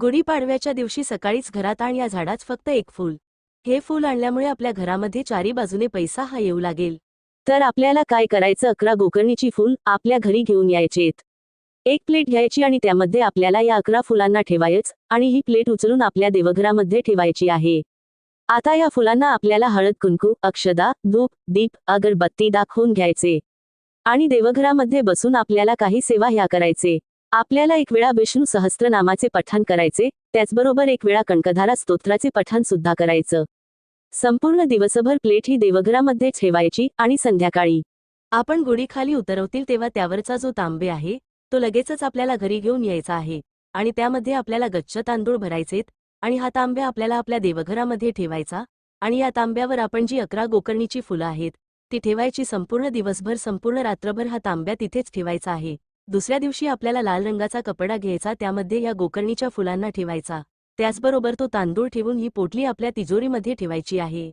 गुढीपाडव्याच्या दिवशी सकाळीच घरात आण या झाडाच फक्त एक फूल. हे फूल आणल्यामुळे आपल्या घरामध्ये चारी बाजूने पैसा हा येऊ लागेल. तर आपल्याला काय करायचं? 11 गोकर्णीची फूल आपल्या घरी घेऊन यायचेत. एक प्लेट घ्यायची आणि त्यामध्ये आपल्याला या 11 फुलांना ठेवायचं आणि ही प्लेट उचलून आपल्या देवघरामध्ये ठेवायची आहे. आता या फुलांना आपल्याला हळद कुंकू, अक्षदा, धूप, दीप, अगरबत्ती दाखवून घ्यायचे आणि देवघरामध्ये बसून आपल्याला काही सेवा ह्या करायचे. आपल्याला एक वेळा विष्णू सहस्त्रनामाचे पठण करायचे, त्याचबरोबर एक वेळा कणकधारा स्तोत्राचे पठण सुद्धा करायचं. संपूर्ण दिवसभर प्लेट ही देवघरामध्ये ठेवायची आणि संध्याकाळी आपण गुढी खाली उतरवतील तेव्हा त्यावरचा जो तांबे आहे तो लगेचच आपल्याला घरी घेऊन यायचा आहे आणि त्यामध्ये आपल्याला गच्च तांदूळ भरायचेत आणि हा तांब्या आपल्याला आपल्या देवघरामध्ये ठेवायचा आणि या तांब्यावर आपण जी 11 गोकर्णीची फुलं आहेत ती ठेवायची. संपूर्ण दिवसभर संपूर्ण रात्रभर हा तांब्या तिथेच ठेवायचा आहे. दुसऱ्या दिवशी आपल्याला लाल रंगाचा कपडा घ्यायचा, त्यामध्ये या गोकर्णीच्या फुलांना ठेवायचा. त्याचबरोबर तो तांदूळ ठेवून ही पोटली आपल्या तिजोरीमध्ये ठेवायची आहे.